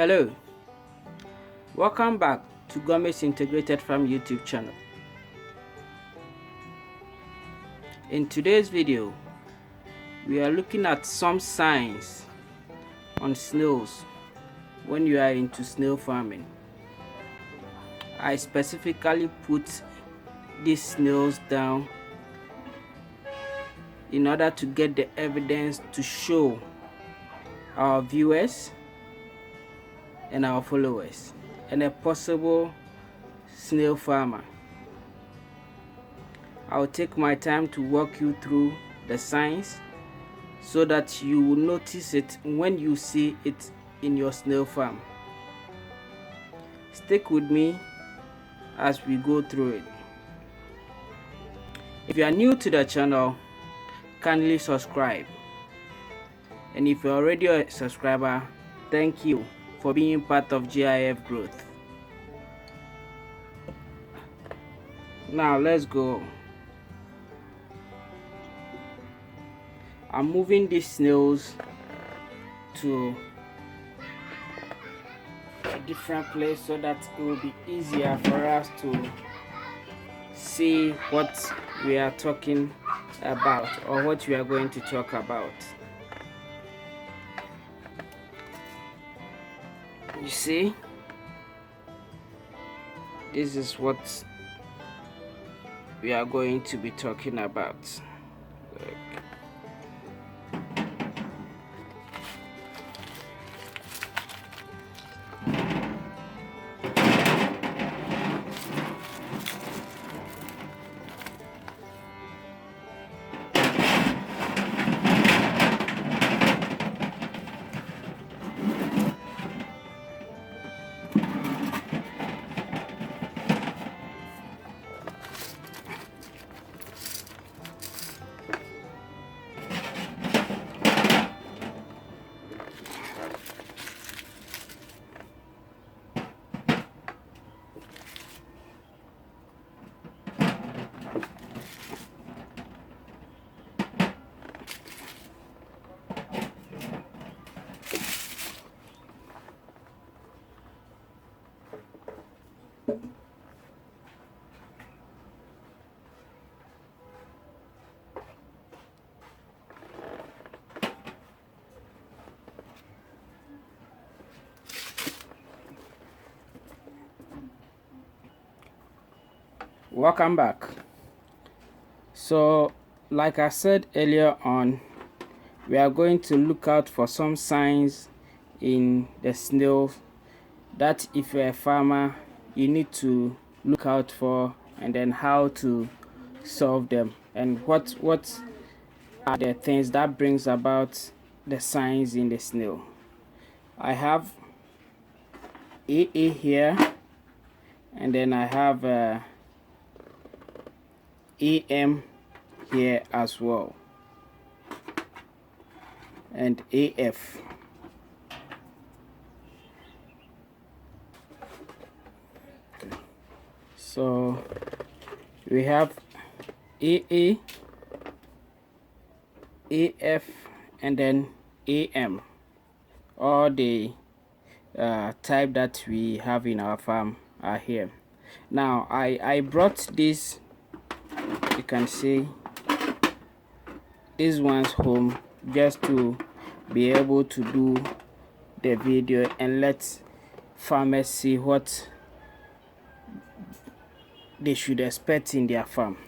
Hello, welcome back to Gourmet's Integrated Farm YouTube channel. In today's video, we are looking at some signs on snails when you are into snail farming. I specifically put these snails down in order to get the evidence to show our viewers and our followers and a possible snail farmer. I'll take my time to walk you through the signs so that you will notice it when you see it in your snail farm. Stick with me as we go through it. If you are new to the channel, kindly subscribe. And if you're already a subscriber, thank you for being part of GIF growth. Now let's go. I'm moving these snails to a different place so that it will be easier for us to see what we are talking about or what we are going to talk about. You see, this is what we are going to be talking about. Welcome back. So like I said earlier on, we are going to look out for some signs in the snails that if you're a farmer you need to look out for, and then how to solve them, and what are the things that brings about the signs in the snail. I have AA here, and then I have AM here as well, and AF. So we have AA, AF, and then AM. All the type that we have in our farm are here. Now I brought this, you can see these ones home just to be able to do the video and let farmers see what they should expect in their farm.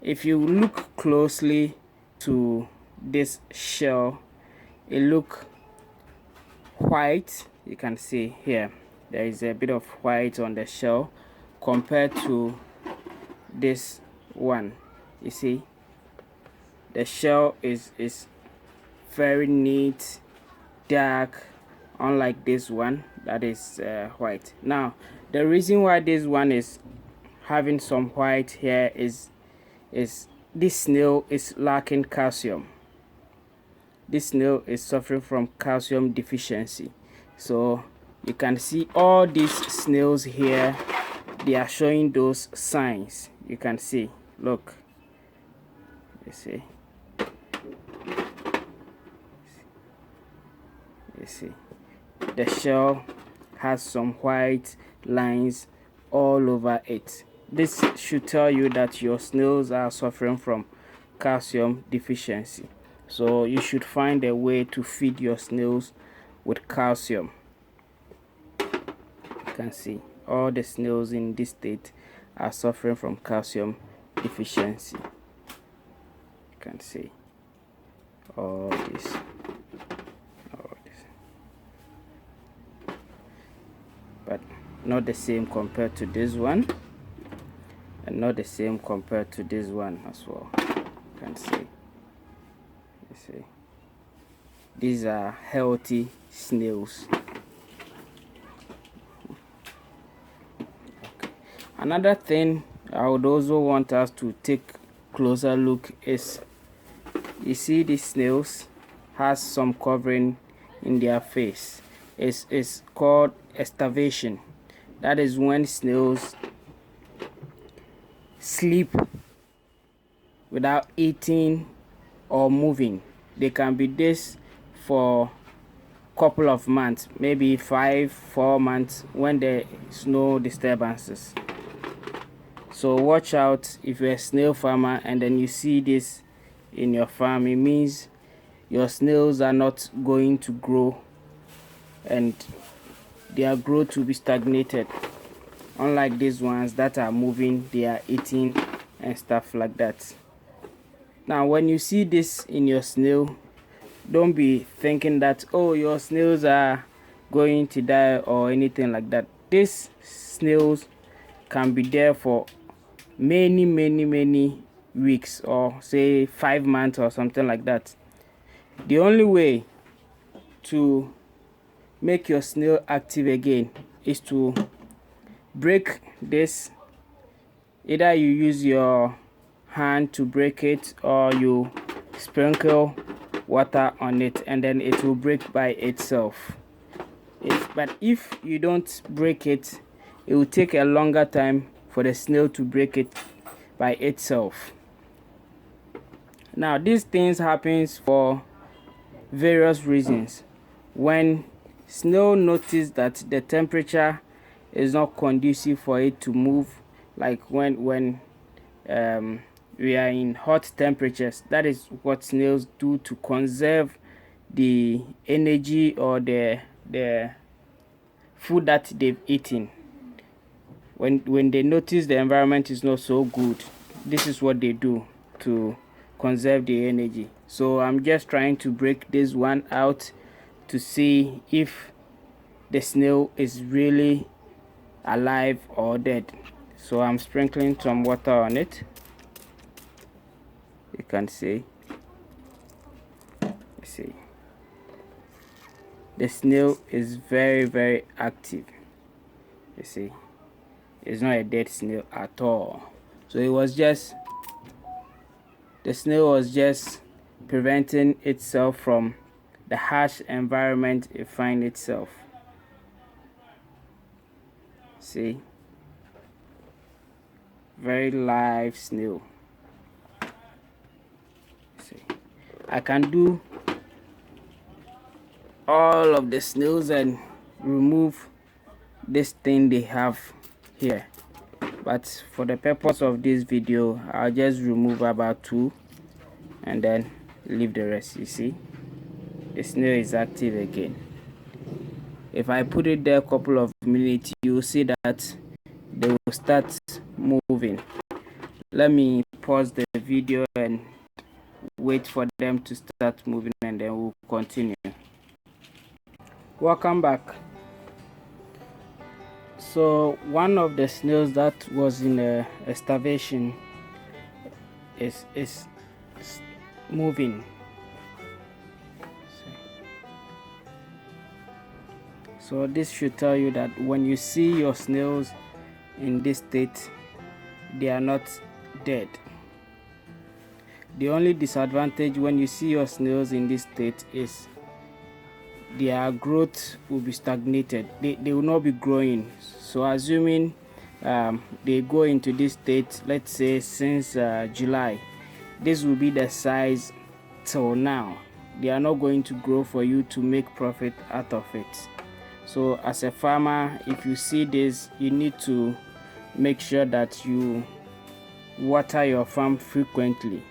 If you look closely to this shell, it look white. You can see here there is a bit of white on the shell compared to this one. You see, the shell is very neat, dark, unlike this one that is white. Now the reason why this one is having some white here is this snail is lacking calcium. This snail is suffering from calcium deficiency. So you can see all these snails here, they are showing those signs. You can see, look, you see, you see the shell has some white lines all over it. This should tell you that your snails are suffering from calcium deficiency. So you should find a way to feed your snails with calcium. You can see all the snails in this state are suffering from calcium deficiency. You can see all this. But not the same compared to this one, and not the same compared to this one as well. You can see. You see, these are healthy snails. Okay. Another thing I would also want us to take closer look is, you see these snails has some covering in their face. It's called estivation. That is when snails sleep without eating or moving. They can be this for a couple of months, maybe 4 months, when there is no disturbances. So watch out if you're a snail farmer and then you see this in your farm. It means your snails are not going to grow and their growth will be stagnated, unlike these ones that are moving, they are eating and stuff like that. Now when you see this in your snail, don't be thinking that, oh, your snails are going to die or anything like that. These snails can be there for many weeks, or say 5 months or something like that. The only way to make your snail active again is to break this. Either you use your hand to break it, or you sprinkle water on it and then it will break by itself. But if you don't break it, it will take a longer time for the snail to break it by itself. Now these things happens for various reasons. When snail notice that the temperature is not conducive for it to move, like when we are in hot temperatures, that is what snails do to conserve the energy or the food that they've eaten. When they notice the environment is not so good, this is what they do to conserve the energy. So I'm just trying to break this one out to see if the snail is really alive or dead. So I'm sprinkling some water on it. You can see. You see, the snail is very active. You see, it's not a dead snail at all. So it was just, the snail was just preventing itself from the harsh environment it finds itself. See, very live snail. See, I can do all of the snails and remove this thing they have here, but for the purpose of this video I'll just remove about 2 and then leave the rest. You see, the snail is active again. If I put it there a couple of minutes, you will see that they will start moving. Let me pause the video and wait for them to start moving and then we'll continue. Welcome back. So one of the snails that was in a starvation is moving. So this should tell you that when you see your snails in this state, they are not dead. The only disadvantage when you see your snails in this state is their growth will be stagnated. They will not be growing. So assuming they go into this state, let's say since July, this will be the size till now. They are not going to grow for you to make profit out of it. So as a farmer, if you see this, you need to make sure that you water your farm frequently,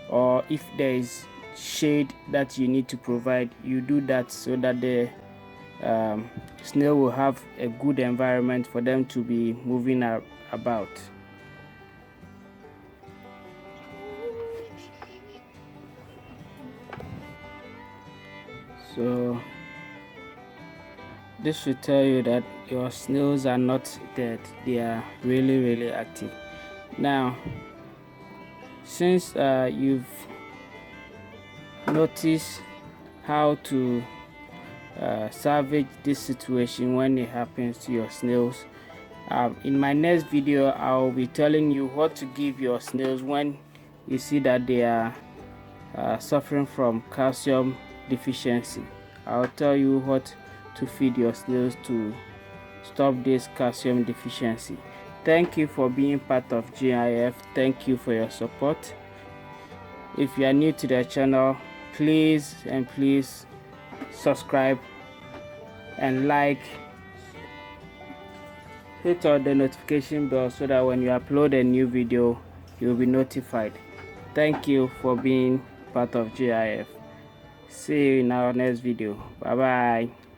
or if there is shade that you need to provide, you do that so that the snail will have a good environment for them to be moving about. So this should tell you that your snails are not dead, they are really active. Now, since you've noticed how to salvage this situation when it happens to your snails, in my next video I'll be telling you what to give your snails when you see that they are suffering from calcium deficiency. I'll tell you what to feed your snails to stop this calcium deficiency. Thank you for being part of GIF. Thank you for your support. If you are new to the channel, please subscribe and like, hit on the notification bell so that when you upload a new video you'll be notified. Thank you for being part of GIF. See you in our next video. Bye bye.